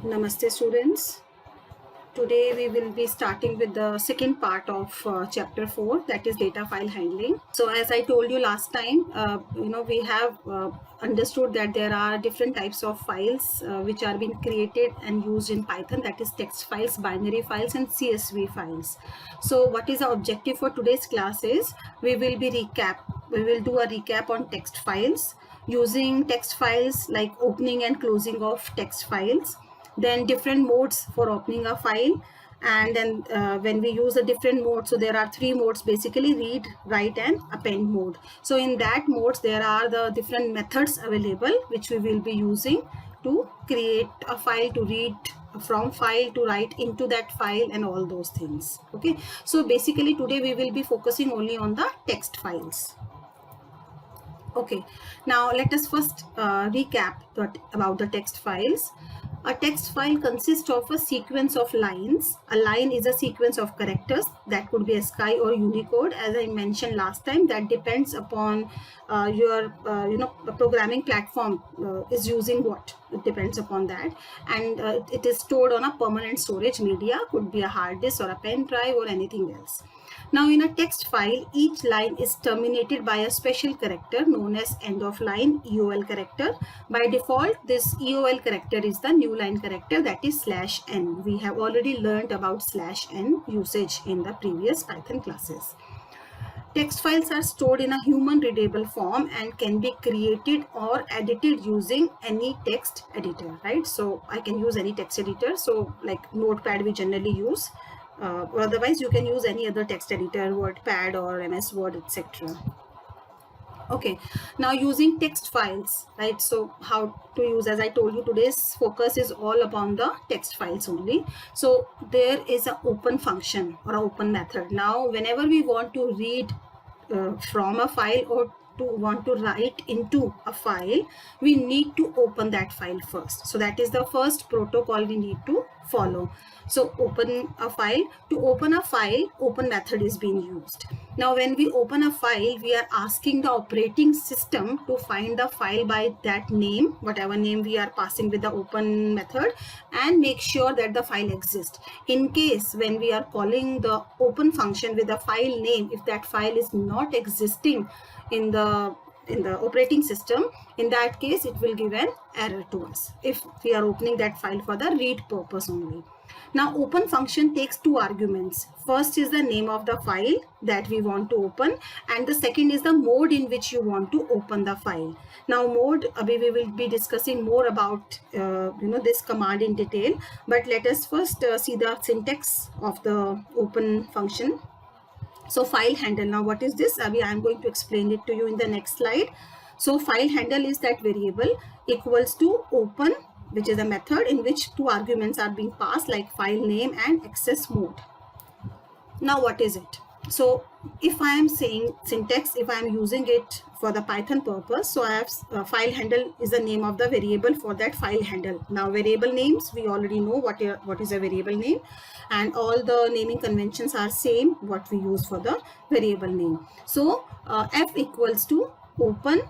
Namaste students. Today we will be starting with the second part of chapter 4, that is data file handling. So as I told you last time, we have understood that there are different types of files which are being created and used in Python, that is text files, binary files and CSV files. So what is the objective for today's class is we will do a recap on text files, using text files like opening and closing of text files, then different modes for opening a file, and then when we use a different mode, so there are three modes basically: read, write and append mode. So in that modes there are the different methods available which we will be using to create a file, to read from file, to write into that file and all those things. Okay, so basically today we will be focusing only on the text files. Okay, now let us first recap about the text files. A text file consists of a sequence of lines. A line is a sequence of characters, that could be ASCII or Unicode. As I mentioned last time, that depends upon your programming platform is using what. It depends upon that, and it is stored on a permanent storage media, could be a hard disk or a pen drive or anything else. Now in a text file, each line is terminated by a special character known as end of line EOL character. By default, this EOL character is the new line character, that is /n. We have already learned about /n usage in the previous Python classes. Text files are stored in a human readable form and can be created or edited using any text editor, right? So I can use any text editor. So like Notepad we generally use. Otherwise you can use any other text editor, WordPad or MS Word, etc. Okay, now using text files, right? So how to use, as I told you, today's focus is all upon the text files only. So there is an open function or an open method. Now whenever we want to read from a file or to want to write into a file, we need to open that file first. So that is the first protocol we need to follow. So open a file. To open a file, open method is being used. Now when we open a file, we are asking the operating system to find the file by that name, whatever name we are passing with the open method, and make sure that the file exists. In case when we are calling the open function with the file name, if that file is not existing in the operating system, in that case it will give an error to us if we are opening that file for the read purpose only. Now open function takes two arguments. First is the name of the file that we want to open, and the second is the mode in which you want to open the file. Now mode, we will be discussing more about this command in detail, but let us first see the syntax of the open function. So file handle, now what is this? I am going to explain it to you in the next slide. So file handle is that variable equals to open, which is a method in which two arguments are being passed, like file name and access mode. Now what is it? So if I am saying syntax, if I am using it for the Python purpose, so I have file handle is the name of the variable for that file handle. Now variable names, we already know what is a variable name, and all the naming conventions are same what we use for the variable name. So f equals to open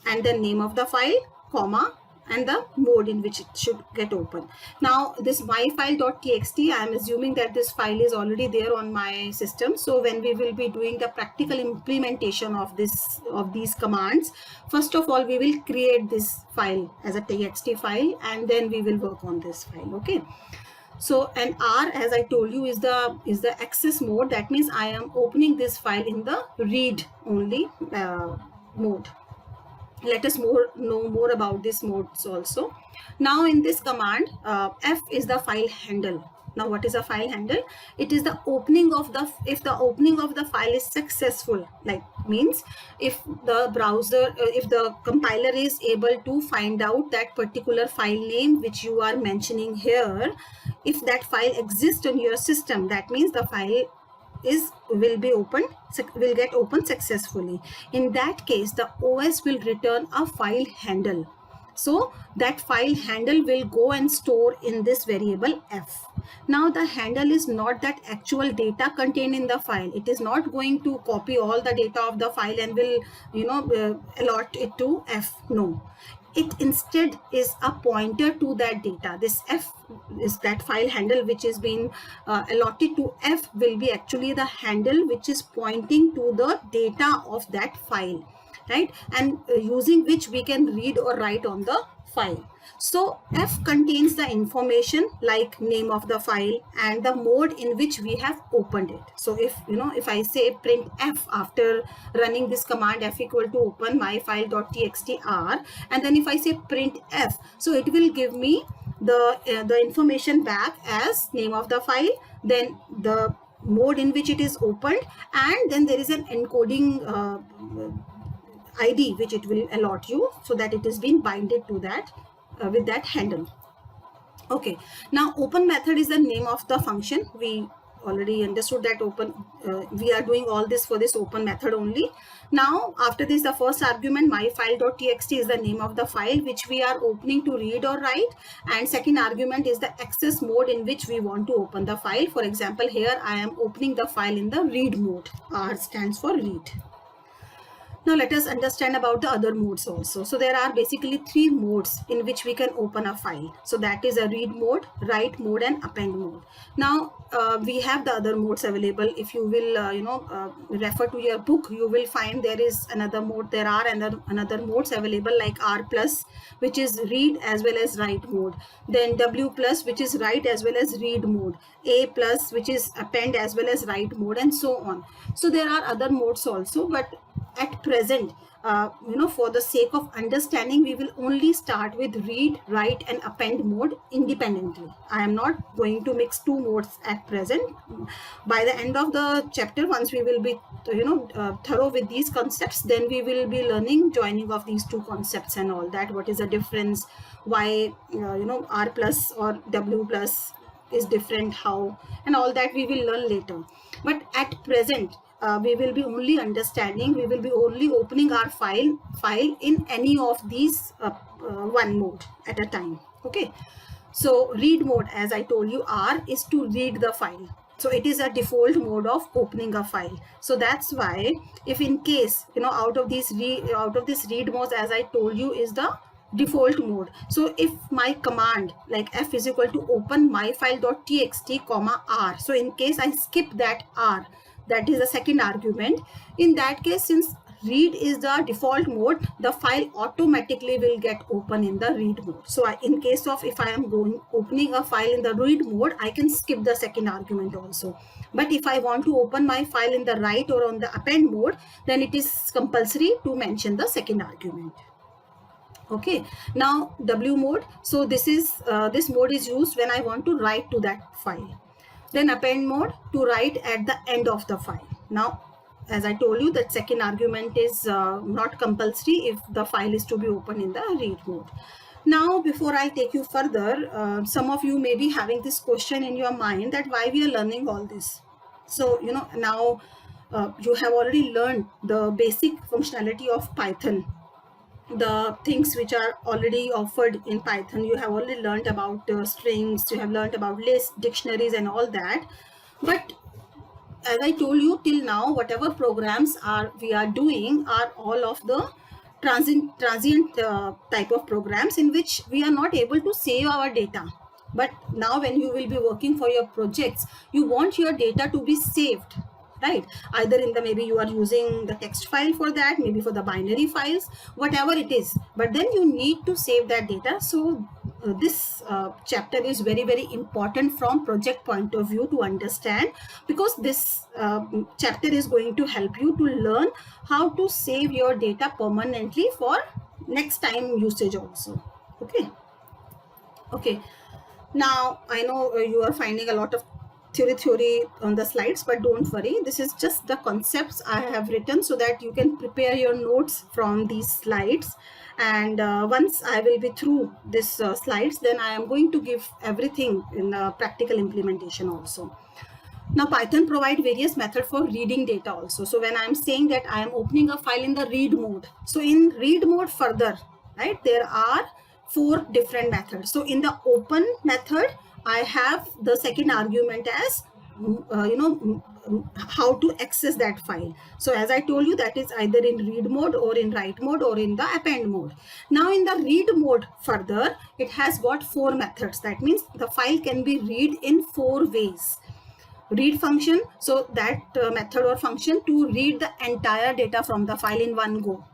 and the name of the file, comma, and the mode in which it should get open. Now this myfile.txt, I am assuming that this file is already there on my system. So when we will be doing the practical implementation of these commands, first of all we will create this file as a txt file, and then we will work on this file. Okay, so an R, as I told you, is the access mode. That means I am opening this file in the read only mode. Let us know more about this modes also. Now in this command, f is the file handle. Now what is a file handle? It is the opening of the, if the opening of the file is successful, like means if the browser, if the compiler is able to find out that particular file name which you are mentioning here, if that file exists on your system, that means the file will get opened successfully. In that case, the OS will return a file handle. So that file handle will go and store in this variable f. Now the handle is not that actual data contained in the file. It is not going to copy all the data of the file and will allot it to f. No, it instead is a pointer to that data. This f is that file handle which is being allotted to f will be actually the handle which is pointing to the data of that file, right? And using which we can read or write on the file. So f contains the information like name of the file and the mode in which we have opened it. So if I say print f after running this command f equal to open my file.txt r, and then if I say print f, so it will give me the information back as name of the file, then the mode in which it is opened, and then there is an encoding ID which it will allot you, so that it is being binded to that with that handle. Okay, now open method is the name of the function. We already understood that open, we are doing all this for this open method only. Now after this, the first argument my file.txt is the name of the file which we are opening to read or write, and second argument is the access mode in which we want to open the file. For example, here I am opening the file in the read mode. R stands for read. Now let us understand about the other modes also. So there are basically three modes in which we can open a file. So that is a read mode, write mode, and append mode. Now we have the other modes available. If you will refer to your book, you will find there is another mode. There are another modes available like R plus, which is read as well as write mode. Then W plus, which is write as well as read mode. A plus, which is append as well as write mode, and so on. So there are other modes also, but at present, for the sake of understanding, we will only start with read, write, and append mode independently. I am not going to mix two modes at present. By the end of the chapter, once we will be thorough with these concepts, then we will be learning joining of these two concepts and all that. What is the difference? Why R plus or W plus is different, how, and all that we will learn later. But at present, we will be only understanding, we will be only opening our file in any of these one mode at a time. Okay, so read mode, as I told you, R is to read the file. So it is a default mode of opening a file. So that's why if in case out of this read mode, as I told you, is the default mode. So if my command like f is equal to open my file.txt comma R, so in case I skip that R, that is the second argument, in that case, since read is the default mode, the file automatically will get open in the read mode. So in case of if I am opening a file in the read mode, I can skip the second argument also. But if I want to open my file in the write or on the append mode, then it is compulsory to mention the second argument. Okay, now W mode. So this mode is used when I want to write to that file. Then append mode, to write at the end of the file. Now, as I told you, that second argument is not compulsory if the file is to be opened in the read mode. Now, before I take you further, some of you may be having this question in your mind that why we are learning all this. So, now you have already learned the basic functionality of Python. The things which are already offered in Python, you have already learned about strings, you have learned about lists, dictionaries, and all that. But as I told you, till now, whatever programs we are doing are all of the transient type of programs in which we are not able to save our data. But now when you will be working for your projects, you want your data to be saved, right? Either in the, maybe you are using the text file for that, maybe for the binary files, whatever it is, but then you need to save that data. So this chapter is very, very important from project point of view to understand, because this chapter is going to help you to learn how to save your data permanently for next time usage also. Okay, now I know you are finding a lot of theory on the slides, but don't worry, this is just the concepts I have written so that you can prepare your notes from these slides. And once I will be through this slides, then I am going to give everything in the practical implementation also. Now Python provide various methods for reading data also. So when I am saying that I am opening a file in the read mode, so in read mode further, right, there are 4 different methods. So in the open method, I have the second argument as how to access that file. So as I told you, that is either in read mode or in write mode or in the append mode. Now in the read mode further, it has got 4 methods. That means the file can be read in 4 ways. Read function, so that method or function to read the entire data from the file in one go.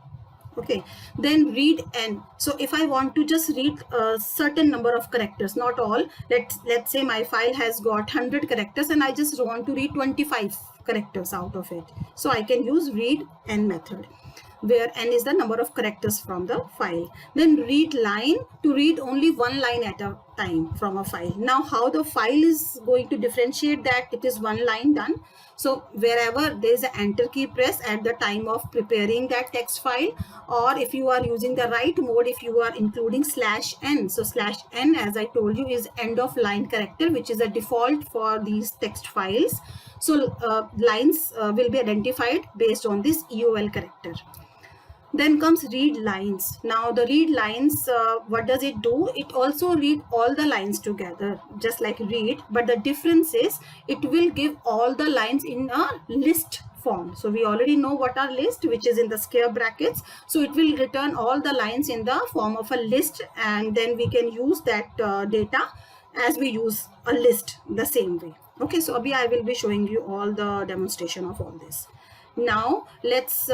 Okay, then read n. So if I want to just read a certain number of characters, not all, let's say my file has got 100 characters and I just want to read 25 characters out of it, so I can use read n method, where n is the number of characters from the file. Then read line, to read only one line at a time from a file. Now how the file is going to differentiate that it is one line done? So wherever there is an enter key press at the time of preparing that text file, or if you are using the write mode, if you are including /n. So /n, as I told you, is end of line character, which is a default for these text files. So lines will be identified based on this EOL character. Then comes read lines. Now the read lines, what does it do? It also read all the lines together, just like read, but the difference is it will give all the lines in a list form. So we already know what are list, which is in the square brackets. So it will return all the lines in the form of a list, and then we can use that data as we use a list the same way. Okay, so Abhi, I will be showing you all the demonstration of all this. Now let's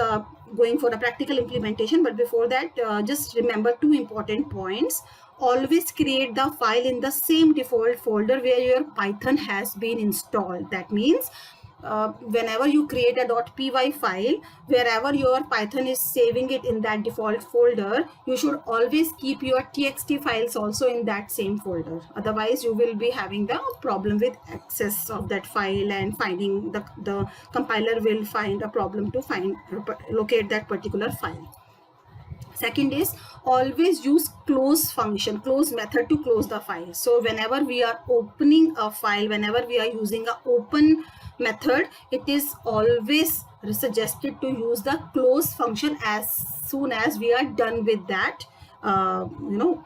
going for a practical implementation, but before that just remember 2 important points. Always create the file in the same default folder where your Python has been installed. That means whenever you create a .py file, wherever your Python is saving it in that default folder, you should always keep your txt files also in that same folder. Otherwise you will be having the problem with access of that file, and finding the compiler will find a problem to locate that particular file. Second is always use close function, close method to close the file. So whenever we are opening a file, whenever we are using a open method, it is always suggested to use the close function as soon as we are done with that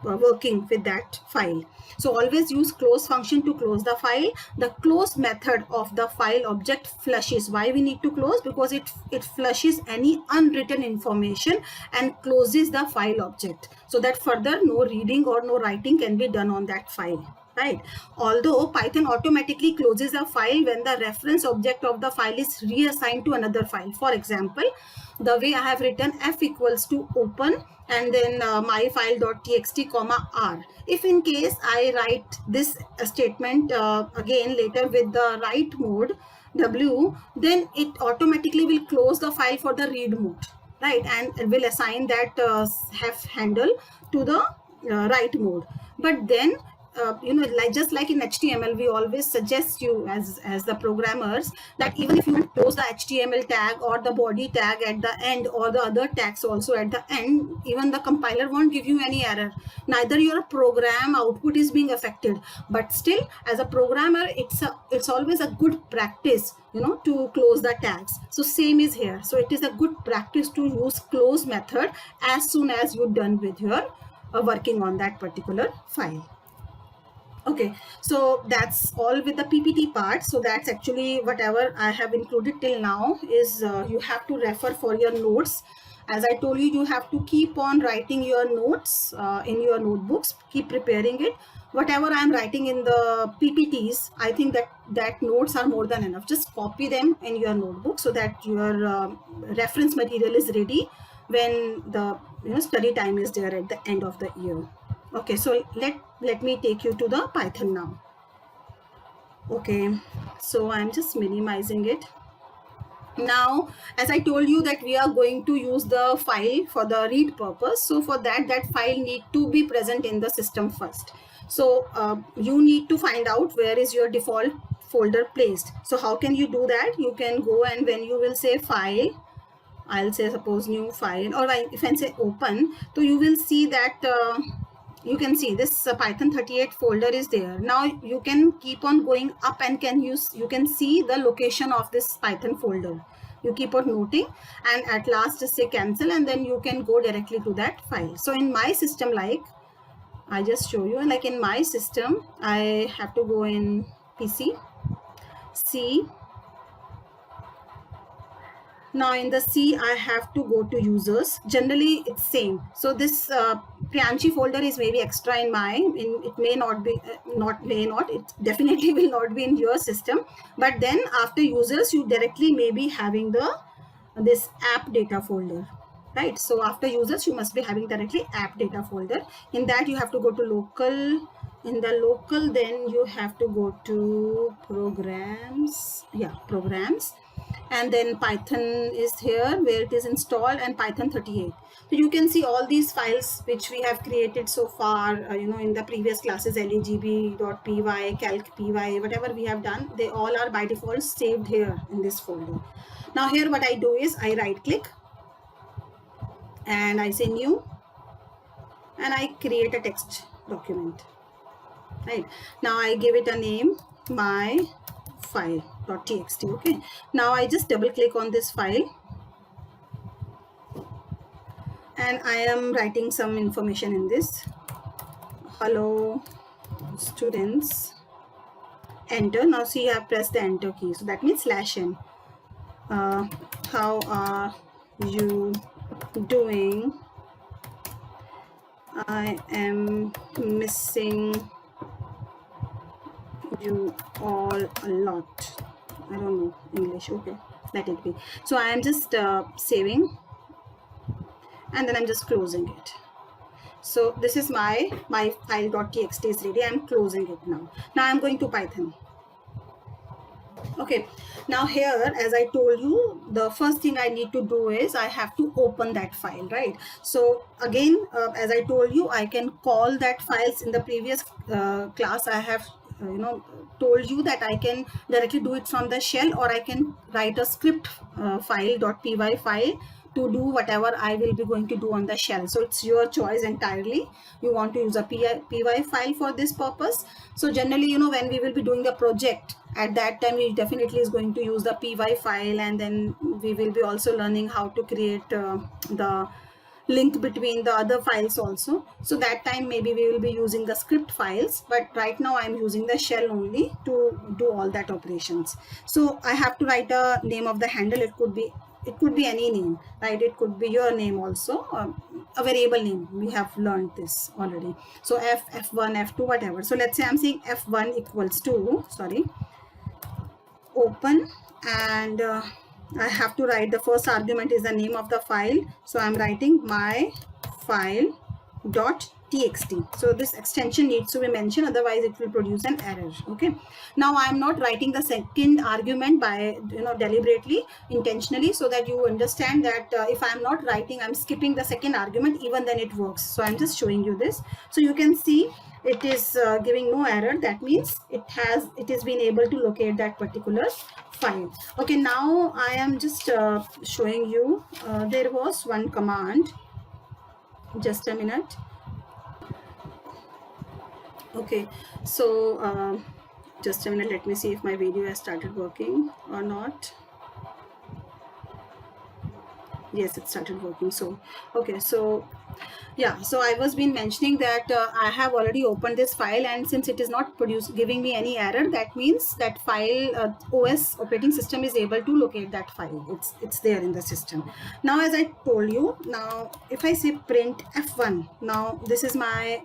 working with that file. So always use close function to close the file. The close method of the file object flushes. Why we need to close? Because it flushes any unwritten information and closes the file object, so that further no reading or no writing can be done on that file. Right. Although Python automatically closes a file when the reference object of the file is reassigned to another file. For example, the way I have written f equals to open and then my file.txt comma r. If in case I write this statement again later with the write mode w, then it automatically will close the file for the read mode, right, and will assign that hef handle to the write mode. But then just like in HTML, we always suggest you as the programmers that even if you close the HTML tag or the body tag at the end or the other tags also at the end, even the compiler won't give you any error. Neither your program output is being affected, but still as a programmer, it's always a good practice to close the tags. So same is here. So it is a good practice to use close method as soon as you're done with your working on that particular file. Okay, so that's all with the PPT part. So that's actually whatever I have included till now is you have to refer for your notes. As I told you, you have to keep on writing your notes in your notebooks, keep preparing it. Whatever I'm writing in the PPTs, I think that notes are more than enough. Just copy them in your notebook so that your reference material is ready when the study time is there at the end of the year. Okay, so let me take you to the Python now. Okay, so I'm just minimizing it. Now, as I told you that we are going to use the file for the read purpose. So for that file need to be present in the system first. So you need to find out where is your default folder placed. So how can you do that? You can go, and when you will say file, I'll say suppose new file, or if I say open, so you will see that you can see this Python 38 folder is there. Now you can keep on going up and you can see the location of this Python folder. You keep on noting, and at last just say cancel, and then you can go directly to that file. So in my system, like I just show you, like in my system, I have to go in PC. C. Now in the C, I have to go to users. Generally, it's same. So this Priyanshi folder is maybe extra in mine. It may not be, it definitely will not be in your system. But then after users, you directly may be having this app data folder, right? So after users, you must be having directly app data folder. In that, you have to go to local. In the local, then you have to go to programs. Yeah, programs, and then Python is here where it is installed, and Python 38. So you can see all these files which we have created so far, in the previous classes, legb.py, calc.py, whatever we have done, they all are by default saved here in this folder. Now here what I do is I right click and I say new, and I create a text document. Right, now I give it a name, my file.txt. okay, now I just double click on this file and I am writing some information in this. Hello students, enter. Now see, I have pressed the enter key, so that means /n. How are you doing? I am missing you all a lot. I don't know English. Okay, let it be. So I am just saving, and then I'm just closing it. So this is my file.txt is ready. I'm closing it now. Now I'm going to Python. Okay, now here, as I told you, the first thing I need to do is I have to open that file, right? So again, as I told you, I can call that files. In the previous class, I have told you that I can directly do it from the shell, or I can write a script file.py file to do whatever I will be going to do on the shell. So it's your choice entirely. You want to use a py file for this purpose. So generally, when we will be doing the project, at that time we definitely is going to use the py file, and then we will be also learning how to create the link between the other files also. So that time maybe we will be using the script files, but right now I'm using the shell only to do all that operations. So I have to write a name of the handle. It could be any name, right? It could be your name also, a variable name. We have learned this already. So f1, f2, whatever. So let's say I'm saying f1 equals to, open, and I have to write the first argument is the name of the file. So I'm writing my file.txt. So this extension needs to be mentioned, otherwise it will produce an error. Okay, now I'm not writing the second argument by deliberately, intentionally, so that you understand that if I'm not writing, I'm skipping the second argument, even then it works. So I'm just showing you this, so you can see it is giving no error. That means it is been able to locate that particular file. Okay, now I am just showing you there was one command. Just a minute. Okay, so just a minute, let me see if my video has started working or not. Yes, it started working. So okay, so yeah, so I was been mentioning that I have already opened this file, and since it is not giving me any error, that means that file OS operating system is able to locate that file. It's there in the system. Now, as I told you, now if I say print f1, now this is my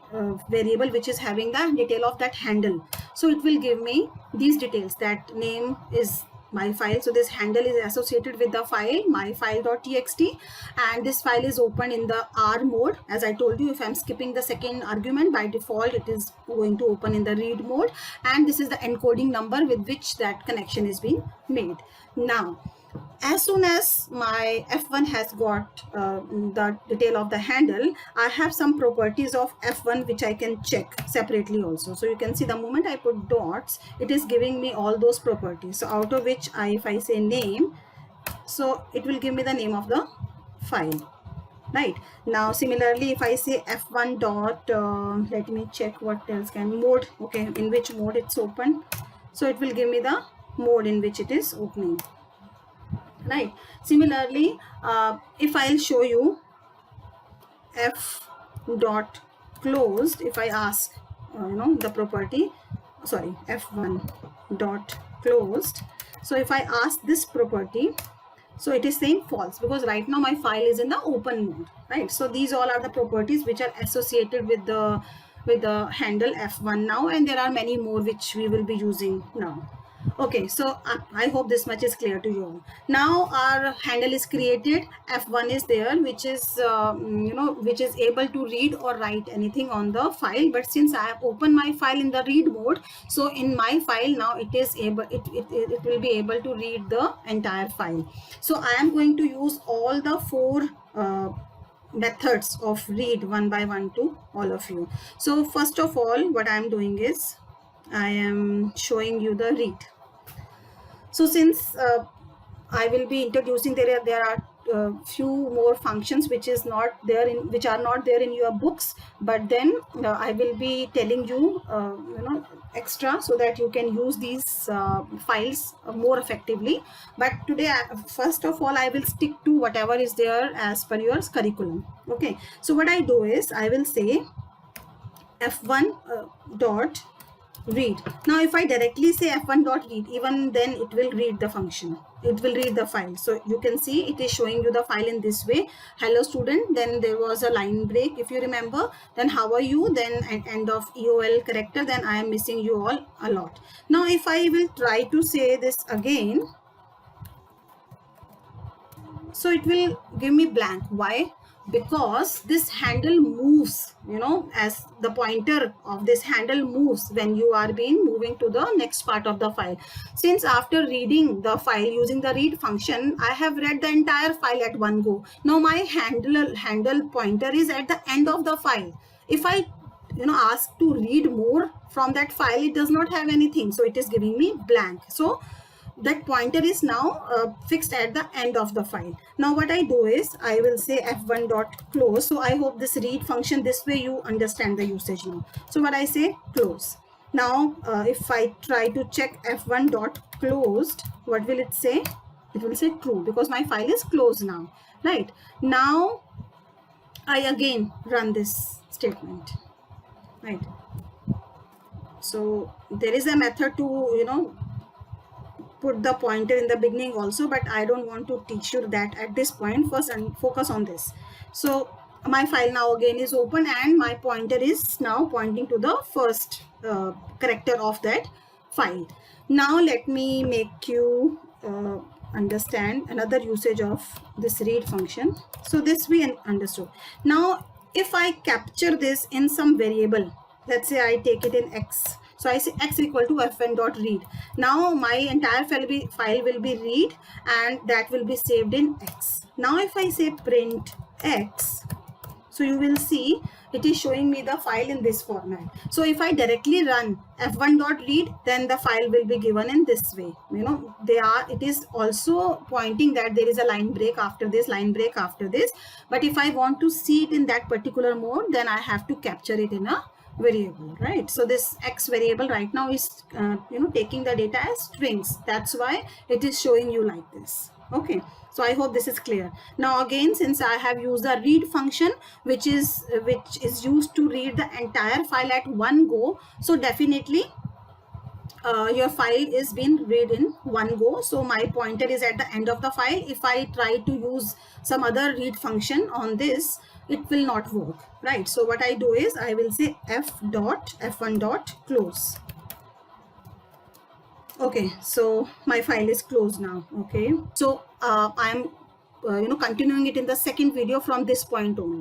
variable which is having the detail of that handle. So it will give me these details. That name is my file, so this handle is associated with the file my file.txt, and this file is opened in the R mode. As I told you, if I'm skipping the second argument, by default it is going to open in the read mode, and this is the encoding number with which that connection is being made. Now, as soon as my f1 has got the detail of the handle, I have some properties of f1 which I can check separately also. So you can see the moment I put dots, it is giving me all those properties. So out of which if I say name, so it will give me the name of the file. Right, now similarly, if I say f1 dot let me check what else can mode. Okay, in which mode it's open, so it will give me the mode in which it is opening. Right, similarly, if I'll show you f dot closed, if I ask the property, sorry, f1 dot closed. So if I ask this property, so it is saying false because right now my file is in the open mode, right? So these all are the properties which are associated with the handle F1 now, and there are many more which we will be using now. Okay, so I hope this much is clear to you all. Now our handle is created, F1 is there, which is which is able to read or write anything on the file. But since I have opened my file in the read mode, so in my file now it is able, it will be able to read the entire file. So I am going to use all the four methods of read one by one to all of you. So first of all, what I am doing is I am showing you the read. So since I will be introducing, there are few more functions which are not there in your books, but then I will be telling you extra so that you can use these files more effectively. But today, first of all, I will stick to whatever is there as per your curriculum. Okay, so what I do is I will say f1 dot read. Now if I directly say f1 dot read, even then it will read the function, it will read the file. So you can see it is showing you the file in this way: hello student, then there was a line break if you remember, then how are you, then at end of EOL character, then I am missing you all a lot. Now if I will try to say this again, so it will give me blank. Why? Because this handle moves, as the pointer of this handle moves when you are being moving to the next part of the file. Since after reading the file using the read function, I have read the entire file at one go. Now my handle pointer is at the end of the file. If I ask to read more from that file, it does not have anything, so it is giving me blank. So that pointer is now fixed at the end of the file. Now what I do is I will say f1 dot close. So I hope this read function, this way you understand the usage now. So what I say, close. Now if I try to check f1 dot closed, what will it say? It will say true because my file is closed now, right? Now I again run this statement, right? So there is a method to put the pointer in the beginning also, but I don't want to teach you that at this point. First, and focus on this. So my file now again is open and my pointer is now pointing to the first character of that file. Now let me make you understand another usage of this read function. So this we understood. Now if I capture this in some variable, let's say I take it in x. So I say x equal to fn dot read. Now my entire file will be read and that will be saved in x. Now if I say print x, so you will see it is showing me the file in this format. So if I directly run f1 dot read, then the file will be given in this way. It is also pointing that there is a line break after this, line break after this. But if I want to see it in that particular mode, then I have to capture it in a variable, right? So this x variable right now is taking the data as strings. That's why it is showing you like this. Okay, so I hope this is clear. Now again, since I have used the read function, which is used to read the entire file at one go, so definitely your file is being read in one go. So my pointer is at the end of the file. If I try to use some other read function on this, it will not work, right? So what I do is I will say f1 dot close. Okay, so my file is closed now. Okay, so I'm continuing it in the second video from this point only.